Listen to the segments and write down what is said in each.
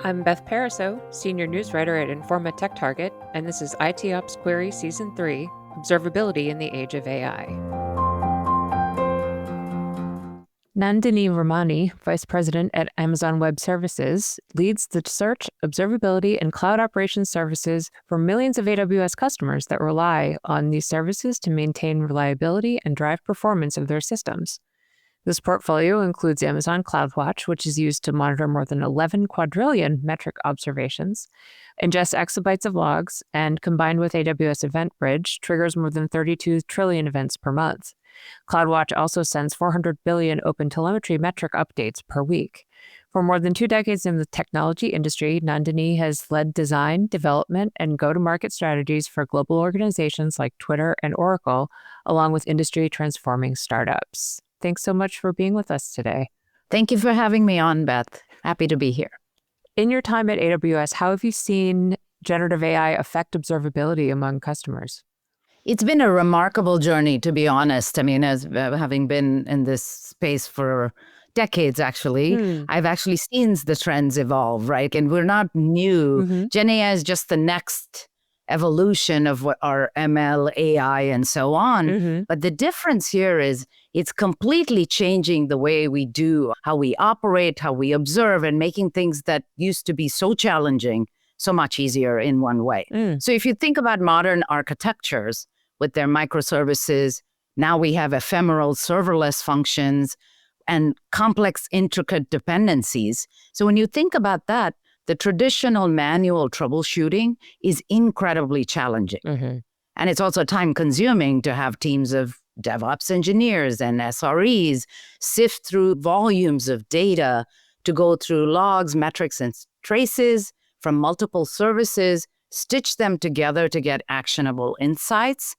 I'm Beth Pariseau, Senior News Writer at Informa Tech Target, and this is IT Ops Query Season 3, Observability in the Age of AI. Nandini Ramani, Vice President at Amazon Web Services, leads the search, observability, and cloud operations services for millions of AWS customers that rely on these services to maintain reliability and drive performance of their systems. This portfolio includes Amazon CloudWatch, which is used to monitor more than 11 quadrillion metric observations, ingests exabytes of logs, and combined with AWS EventBridge, triggers more than 32 trillion events per month. CloudWatch also sends 400 billion open telemetry metric updates per week. For more than 2 decades in the technology industry, Nandini has led design, development, and go-to-market strategies for global organizations like Twitter and Oracle, along with industry-transforming startups. Thanks so much for being with us today. Thank you for having me on, Beth. Happy to be here. In your time at AWS, how have you seen generative AI affect observability among customers? It's been a remarkable journey, to be honest. I mean, as having been in this space for decades, actually, I've actually seen the trends evolve, right? And we're not new. Gen AI is just the next evolution of what our ML, AI, and so on. But the difference here is it's completely changing the way we do, how we operate, how we observe, and making things that used to be so challenging so much easier in one way. So if you think about modern architectures with their microservices, now we have ephemeral serverless functions and complex, intricate dependencies. So when you think about that, the traditional manual troubleshooting is incredibly challenging. And it's also time-consuming to have teams of DevOps engineers and SREs sift through volumes of data to go through logs, metrics, and traces from multiple services, stitch them together to get actionable insights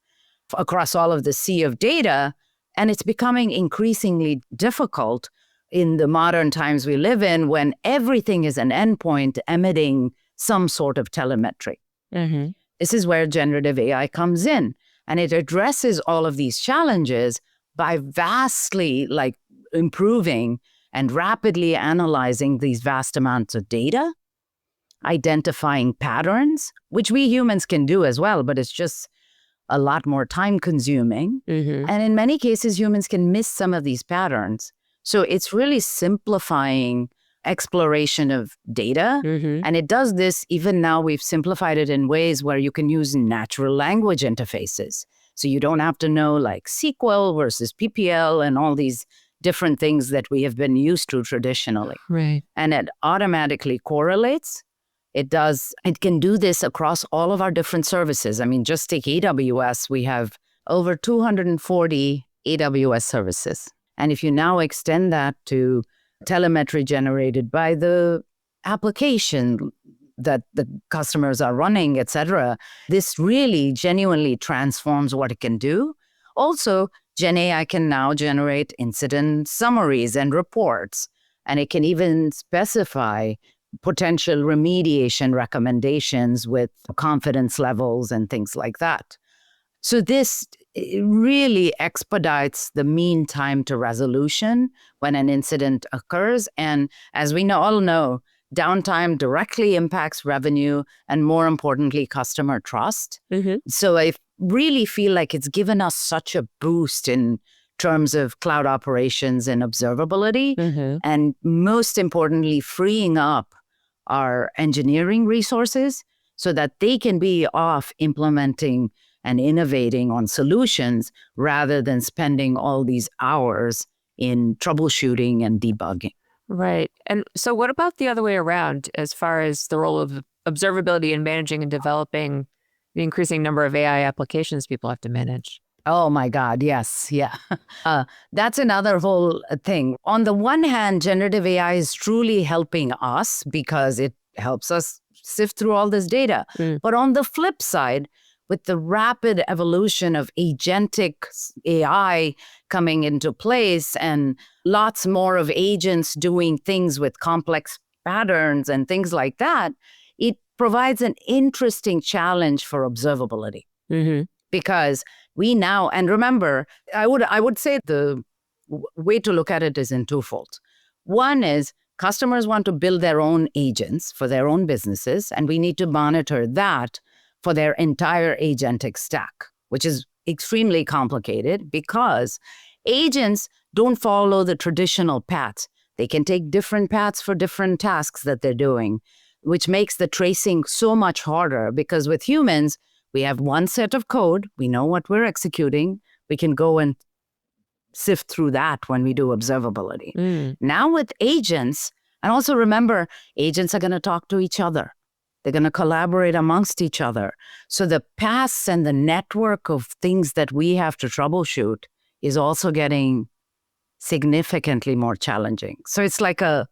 across all of the sea of data. And it's becoming increasingly difficult in the modern times we live in when everything is an endpoint emitting some sort of telemetry. This is where generative AI comes in. And it addresses all of these challenges by vastly improving and rapidly analyzing these vast amounts of data, identifying patterns, which we humans can do as well, but it's just a lot more time consuming. And in many cases, humans can miss some of these patterns. So it's really simplifying exploration of data. And it does this, even now we've simplified it in ways where you can use natural language interfaces. So you don't have to know like SQL versus PPL and all these different things that we have been used to traditionally. Right. And it automatically correlates. It can do this across all of our different services. I mean, just take AWS, we have over 240 AWS services. And if you now extend that to telemetry generated by the application that the customers are running, et cetera, this really genuinely transforms what it can do. Also, Gen AI can now generate incident summaries and reports, and it can even specify potential remediation recommendations with confidence levels and things like that. So this really expedites the mean time to resolution when an incident occurs. And as we all know, downtime directly impacts revenue and, more importantly, customer trust. So I really feel like it's given us such a boost in terms of cloud operations and observability, and most importantly, freeing up our engineering resources so that they can be off implementing and innovating on solutions rather than spending all these hours in troubleshooting and debugging. Right. And so what about the other way around as far as the role of observability in managing and developing the increasing number of AI applications people have to manage? Oh my God, yes. Yeah. That's another whole thing. On the one hand, generative AI is truly helping us because it helps us sift through all this data. But on the flip side, with the rapid evolution of agentic AI coming into place and lots more of agents doing things with complex patterns and things like that, it provides an interesting challenge for observability. Because we now, and remember, I would say the way to look at it is in twofold. One is Customers want to build their own agents for their own businesses, and we need to monitor that for their entire agentic stack, which is extremely complicated because agents don't follow the traditional paths. They can take different paths for different tasks that they're doing, which makes the tracing so much harder because with humans, we have one set of code, we know what we're executing, we can go and sift through that when we do observability. Now with agents, and also remember, agents are going to talk to each other. They're going to collaborate amongst each other. So the paths and the network of things that we have to troubleshoot is also getting significantly more challenging. So it's like a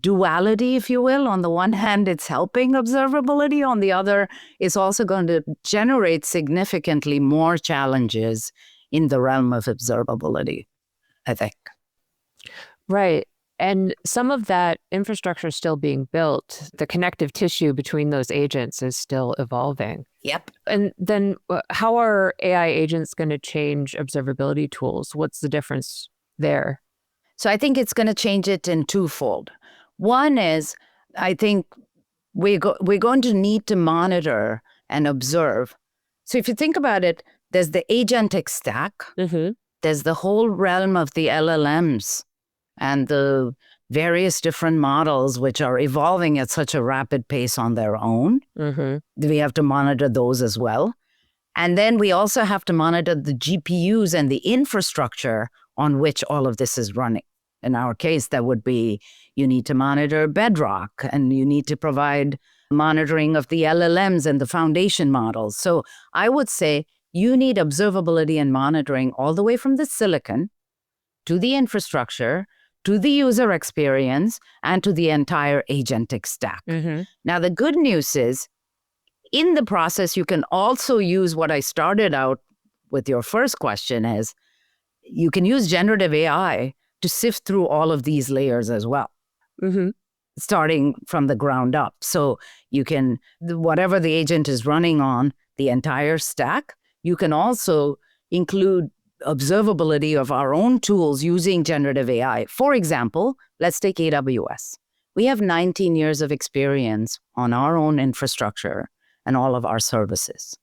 duality, if you will. On the one hand, it's helping observability. On the other, it's also going to generate significantly more challenges in the realm of observability, I think. Right. And some of that infrastructure is still being built. The connective tissue between those agents is still evolving. Yep. And then how are AI agents going to change observability tools? What's the difference there? So I think it's going to change it in twofold. One is, I think we're going to need to monitor and observe. So if you think about it, there's the agentic stack. There's the whole realm of the LLMs and the various different models which are evolving at such a rapid pace on their own. We have to monitor those as well. And then we also have to monitor the GPUs and the infrastructure on which all of this is running. In our case, that would be you need to monitor Bedrock and you need to provide monitoring of the LLMs and the foundation models. So I would say you need observability and monitoring all the way from the silicon to the infrastructure, to the user experience, and to the entire agentic stack. Now, the good news is, in the process, you can also use what I started out with your first question is, you can use generative AI to sift through all of these layers as well, starting from the ground up. So you can, whatever the agent is running on, the entire stack, you can also include observability of our own tools using generative AI. For example, let's take AWS. We have 19 years of experience on our own infrastructure and all of our services.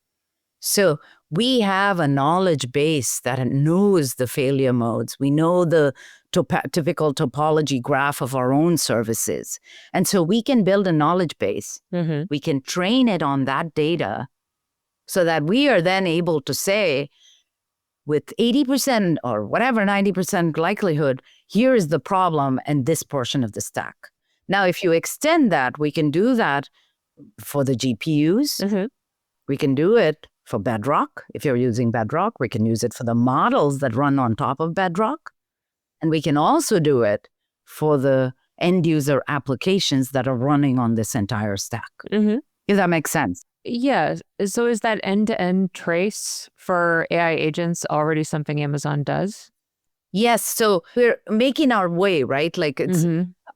So we have a knowledge base that knows the failure modes. We know the typical topology graph of our own services. And so we can build a knowledge base. We can train it on that data so that we are then able to say, with 80% or whatever, 90% likelihood, here is the problem and this portion of the stack. Now, if you extend that, we can do that for the GPUs. We can do it for Bedrock. If you're using Bedrock, we can use it for the models that run on top of Bedrock. And we can also do it for the end user applications that are running on this entire stack. If that makes sense. Yeah. So is that end-to-end trace for AI agents already something Amazon does? Yes. So we're making our way, right? Like it's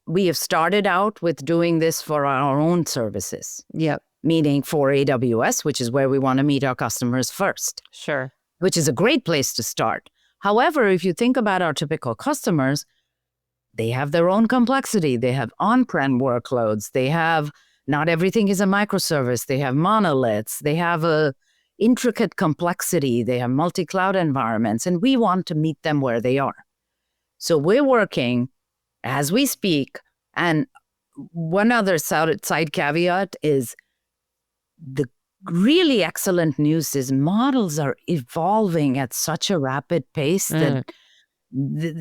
we have started out with doing this for our own services. Yep. Meaning for AWS, which is where we want to meet our customers first. Sure. Which is a great place to start. However, if you think about our typical customers, they have their own complexity. They have on-prem workloads. They have, not everything is a microservice. They have monoliths. They have a intricate complexity. They have multi-cloud environments, and we want to meet them where they are. So we're working as we speak. And one other side caveat is the really excellent news is models are evolving at such a rapid pace that,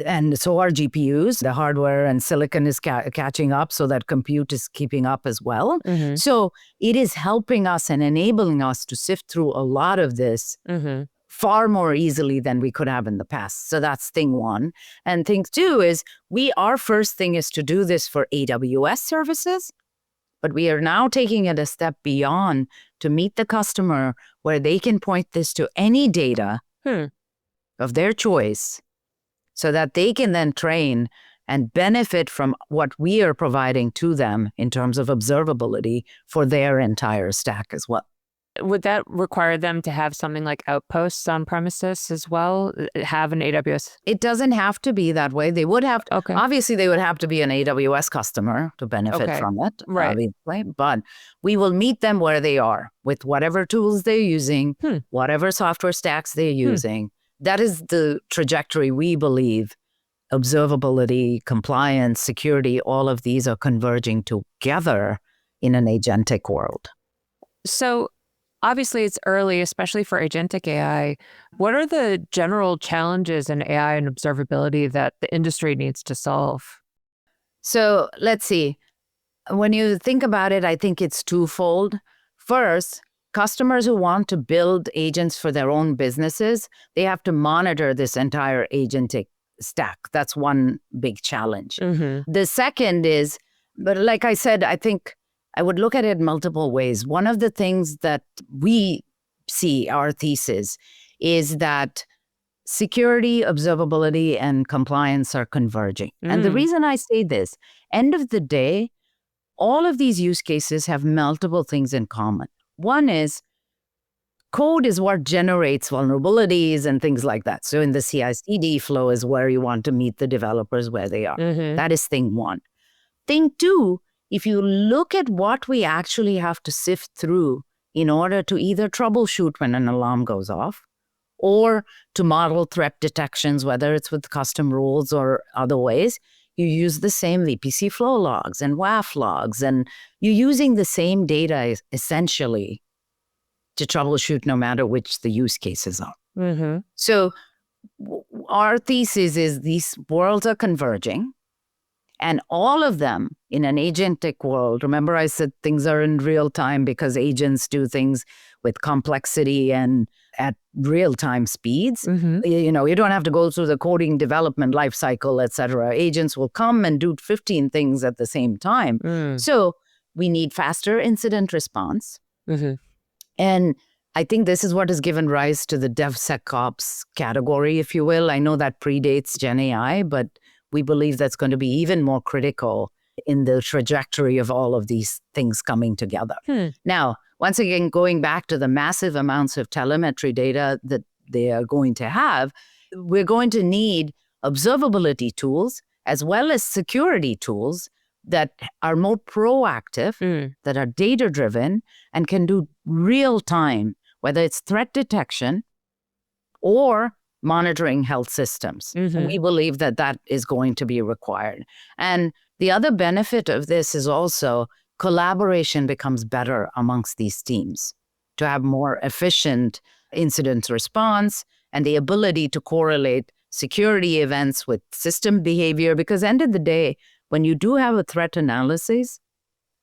and so are GPUs, the hardware and silicon is catching up so that compute is keeping up as well. So it is helping us and enabling us to sift through a lot of this far more easily than we could have in the past. So that's thing one. And thing two is our first thing is to do this for AWS services. But we are now taking it a step beyond to meet the customer where they can point this to any data of their choice so that they can then train and benefit from what we are providing to them in terms of observability for their entire stack as well. Would that require them to have something like Outposts on premises as well? Have an AWS? It doesn't have to be that way. They would have to, Okay. obviously, they would have to be an AWS customer to benefit Okay. from it, Right. obviously. But we will meet them where they are with whatever tools they're using, whatever software stacks they're using. That is the trajectory we believe. Observability, compliance, security, all of these are converging together in an agentic world. So obviously it's early, especially for agentic AI. What are the general challenges in AI and observability that the industry needs to solve? So let's see. When you think about it, I think it's twofold. First, customers who want to build agents for their own businesses, they have to monitor this entire agentic stack. That's one big challenge. The second is, but like I said, I think I would look at it multiple ways. One of the things that we see, our thesis, is that security, observability, and compliance are converging. And the reason I say this, end of the day, all of these use cases have multiple things in common. One is code is what generates vulnerabilities and things like that. So in the CI/CD flow is where you want to meet the developers where they are. That is thing one. Thing two, if you look at what we actually have to sift through in order to either troubleshoot when an alarm goes off or to model threat detections, whether it's with custom rules or other ways, you use the same VPC flow logs and WAF logs, and you're using the same data essentially to troubleshoot no matter which the use cases are. So our thesis is these worlds are converging, and all of them in an agentic world. Remember I said things are in real time because agents do things with complexity and at real-time speeds. You know, you don't have to go through the coding development lifecycle, et cetera. Agents will come and do 15 things at the same time. So we need faster incident response. And I think this is what has given rise to the DevSecOps category, if you will. I know that predates Gen AI, but we believe that's going to be even more critical in the trajectory of all of these things coming together. Now, once again, going back to the massive amounts of telemetry data that they are going to have, we're going to need observability tools as well as security tools that are more proactive, that are data-driven, and can do real-time, whether it's threat detection or monitoring health systems. We believe that that is going to be required. And the other benefit of this is also collaboration becomes better amongst these teams to have more efficient incident response and the ability to correlate security events with system behavior. Because end of the day, when you do have a threat analysis,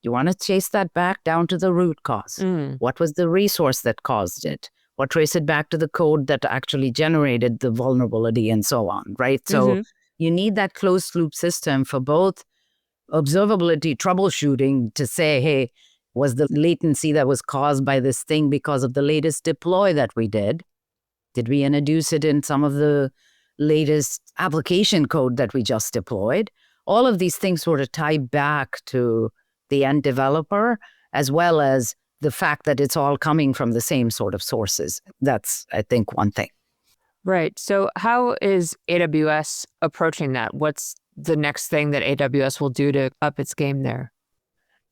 you want to chase that back down to the root cause. What was the resource that caused it? Or trace it back to the code that actually generated the vulnerability and so on, right? So you need that closed loop system for both observability troubleshooting to say, hey, was the latency that was caused by this thing because of the latest deploy that we did? Did we introduce it in some of the latest application code that we just deployed? All of these things sort of tie back to the end developer, as well as the fact that it's all coming from the same sort of sources. That's, I think, one thing. Right. So how is AWS approaching that? What's the next thing that AWS will do to up its game there?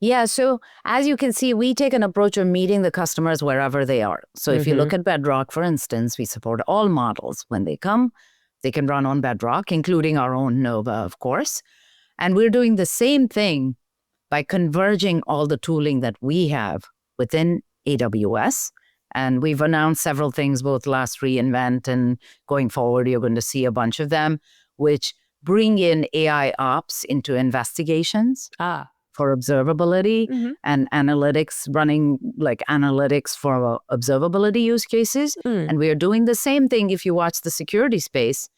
Yeah, so as you can see, we take an approach of meeting the customers wherever they are. So if you look at Bedrock, for instance, we support all models. When they come, they can run on Bedrock, including our own Nova, of course. And we're doing the same thing by converging all the tooling that we have within AWS. And we've announced several things, both last reInvent and going forward, you're going to see a bunch of them, which bring in AI ops into investigations for observability and analytics, running like analytics for observability use cases. And we are doing the same thing if you watch the security space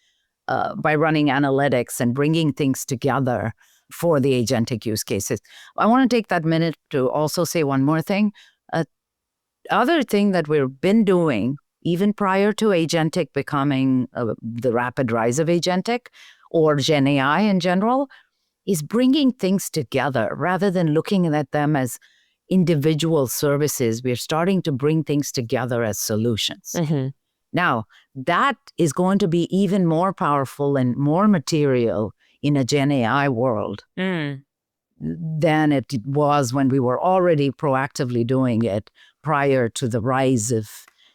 by running analytics and bringing things together for the agentic use cases. I want to take that minute to also say one more thing. Other thing that we've been doing, even prior to agentic becoming the rapid rise of agentic or Gen AI in general, is bringing things together rather than looking at them as individual services. We're starting to bring things together as solutions. Now, that is going to be even more powerful and more material in a Gen AI world than it was when we were already proactively doing it prior to the rise of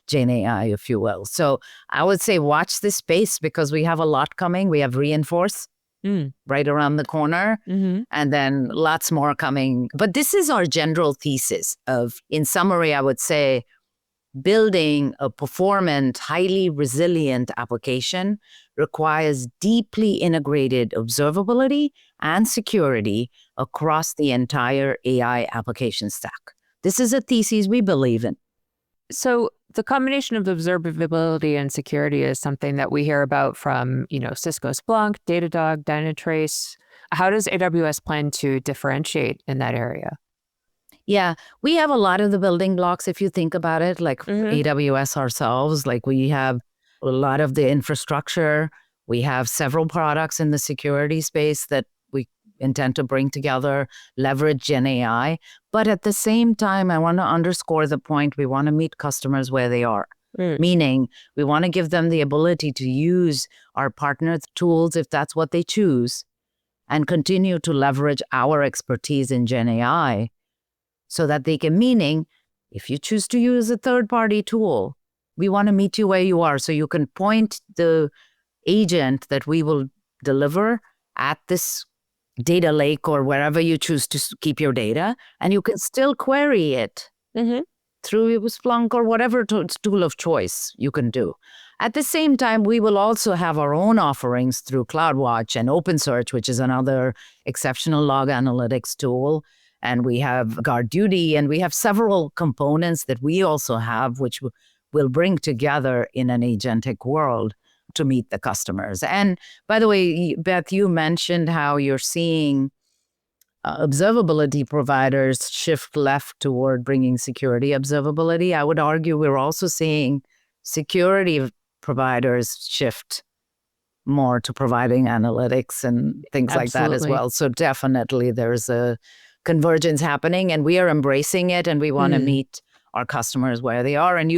Gen AI, if you will. So I would say watch this space because we have a lot coming. We have Reinforce right around the corner, and then lots more coming. But this is our general thesis of, in summary, I would say, building a performant, highly resilient application requires deeply integrated observability and security across the entire AI application stack. This is a thesis we believe in. So the combination of observability and security is something that we hear about from, Cisco Splunk, Datadog, Dynatrace. How does AWS plan to differentiate in that area? Yeah, we have a lot of the building blocks if you think about it, like AWS ourselves. Like we have a lot of the infrastructure. We have several products in the security space that we intend to bring together, leverage Gen AI. But at the same time, I want to underscore the point, we want to meet customers where they are. Meaning, we want to give them the ability to use our partner tools if that's what they choose, and continue to leverage our expertise in Gen AI so that they can, meaning, if you choose to use a third-party tool, we want to meet you where you are so you can point the agent that we will deliver at this data lake or wherever you choose to keep your data, and you can still query it through Splunk or whatever tool of choice you can do. At the same time, we will also have our own offerings through CloudWatch and OpenSearch, which is another exceptional log analytics tool. And we have GuardDuty, and we have several components that we also have, which we'll bring together in an agentic world to meet the customers. And by the way, Beth, you mentioned how you're seeing observability providers shift left toward bringing security observability. I would argue we're also seeing security providers shift more to providing analytics and things like that as well. So definitely there's a convergence happening, and we are embracing it, and we want to meet our customers where they are. And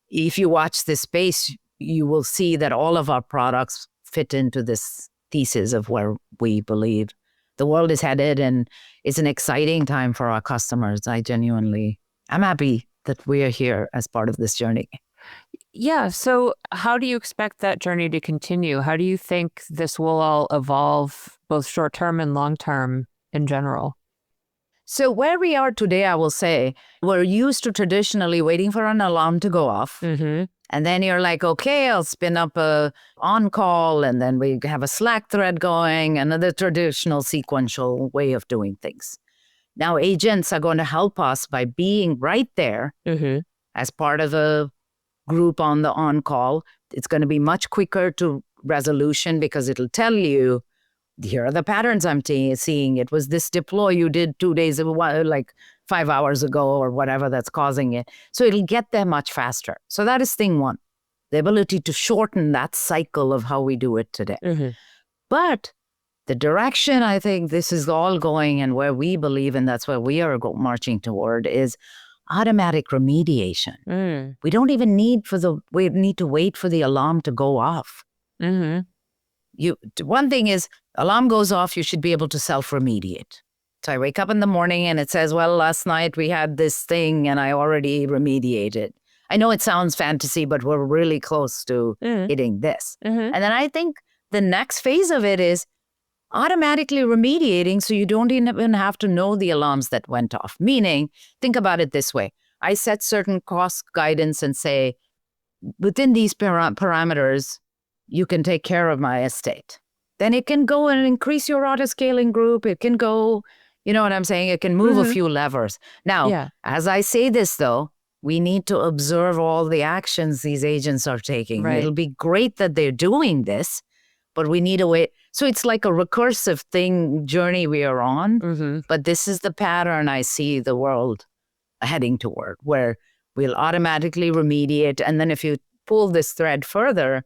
if you watch this space, you will see that all of our products fit into this thesis of where we believe the world is headed, and it's an exciting time for our customers. I'm happy that we are here as part of this journey. Yeah. So how do you expect that journey to continue? How do you think this will all evolve, both short-term and long-term in general? So where we are today, I will say, we're used to traditionally waiting for an alarm to go off. And then you're like, okay, I'll spin up a on-call, and then we have a Slack thread going, another traditional sequential way of doing things. Now, agents are going to help us by being right there as part of a group on the on-call. It's going to be much quicker to resolution because it'll tell you, here are the patterns I'm seeing. It was this deploy you did 2 days, like 5 hours ago or whatever that's causing it. So it'll get there much faster. So that is thing one, the ability to shorten that cycle of how we do it today. But the direction I think this is all going, and where we believe, and that's where we are marching toward, is automatic remediation. We don't even need to wait for the alarm to go off. One thing is, alarm goes off, you should be able to self-remediate. So I wake up in the morning and it says, well, last night we had this thing and I already remediated. I know it sounds fantasy, but we're really close to hitting this. And then I think the next phase of it is automatically remediating, so you don't even have to know the alarms that went off. Meaning, think about it this way. I set certain cost guidance and say, within these parameters, you can take care of my estate. Then it can go and increase your auto-scaling group. It can go, you know what I'm saying? It can move a few levers. Now, as I say this, though, we need to observe all the actions these agents are taking. It'll be great that they're doing this, but we need to wait. So it's like a recursive journey we are on. But this is the pattern I see the world heading toward, where we'll automatically remediate. And then if you pull this thread further,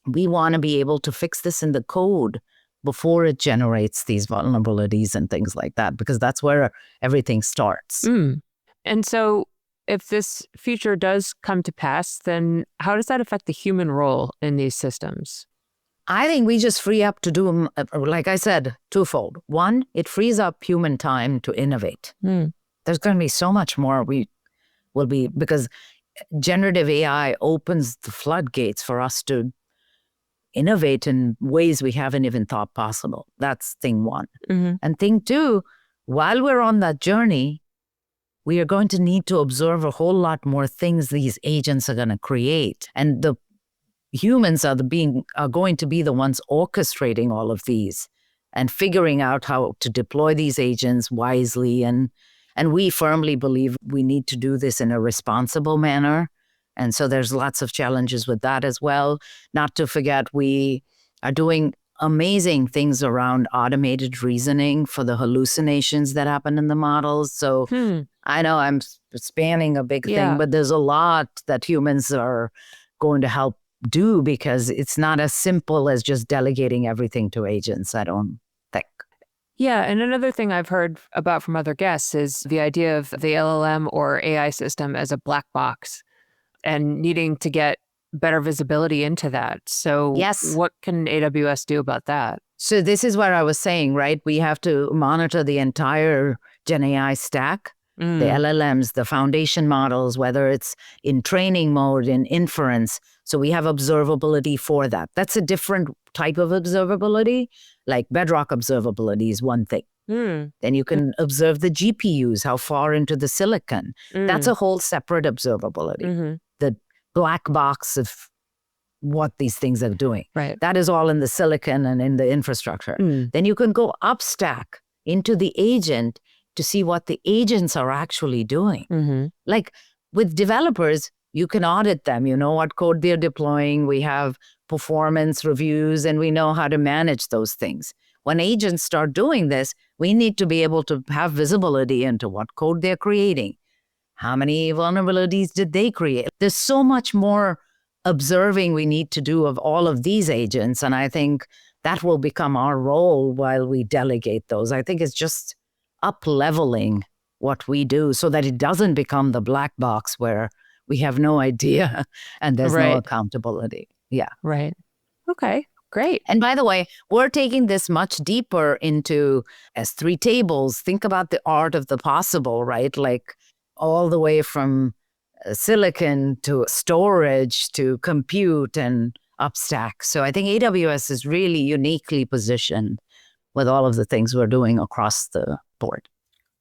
we want to be able to fix this in the code before it generates these vulnerabilities and things like that, because that's where everything starts. And so if this future does come to pass, then how does that affect the human role in these systems? I think we just free up to do, like I said, twofold. One, it frees up human time to innovate. There's going to be so much more we will be, because generative AI opens the floodgates for us to innovate in ways we haven't even thought possible. That's thing one. And thing two, while we're on that journey, we are going to need to observe a whole lot more things these agents are going to create. And the humans are going to be the ones orchestrating all of these and figuring out how to deploy these agents wisely. And we firmly believe we need to do this in a responsible manner. And so there's lots of challenges with that as well. Not to forget, we are doing amazing things around automated reasoning for the hallucinations that happen in the models. So I know I'm spanning a big thing, but there's a lot that humans are going to help do, because it's not as simple as just delegating everything to agents, I don't think. Yeah, and another thing I've heard about from other guests is the idea of the LLM or AI system as a black box and needing to get better visibility into that. So what can AWS do about that? So this is what I was saying, right? We have to monitor the entire Gen AI stack, the LLMs, the foundation models, whether it's in training mode, in inference. So we have observability for that. That's a different type of observability. Like Bedrock observability is one thing. Then you can observe the GPUs, how far into the silicon. That's a whole separate observability. The black box of what these things are doing. Right. That is all in the silicon and in the infrastructure. Then you can go upstack into the agent to see what the agents are actually doing. Like with developers, you can audit them. You know what code they're deploying. We have performance reviews, and we know how to manage those things. When agents start doing this, we need to be able to have visibility into what code they're creating. How many vulnerabilities did they create? There's so much more observing we need to do of all of these agents, and I think that will become our role while we delegate those. I think it's just up-leveling what we do so that it doesn't become the black box where we have no idea and there's no accountability. Yeah. Right. Okay, great. And by the way, we're taking this much deeper into S3 tables. Think about the art of the possible, right? Like all the way from silicon to storage to compute and upstack. So I think AWS is really uniquely positioned with all of the things we're doing across the board.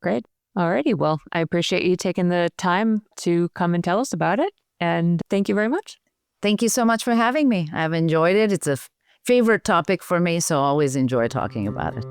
Great. Alrighty. Well, I appreciate you taking the time to come and tell us about it. And thank you very much. Thank you so much for having me. I've enjoyed it. It's a favorite topic for me, so I always enjoy talking about it.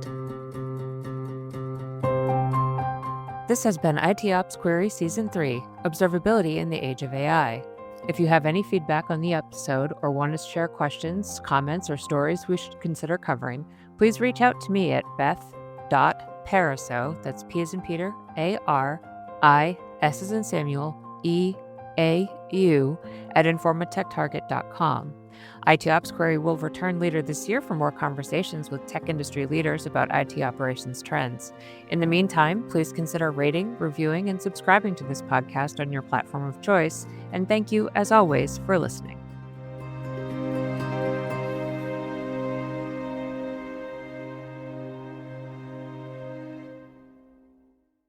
This has been IT Ops Query Season 3, Observability in the Age of AI. If you have any feedback on the episode or want to share questions, comments, or stories we should consider covering, please reach out to me at beth.pariseau, that's P as in Peter, A-R-I, S as in Samuel, E-A-U, at informatechtarget.com. IT Ops Query will return later this year for more conversations with tech industry leaders about IT operations trends. In the meantime, please consider rating, reviewing, and subscribing to this podcast on your platform of choice. And thank you, as always, for listening.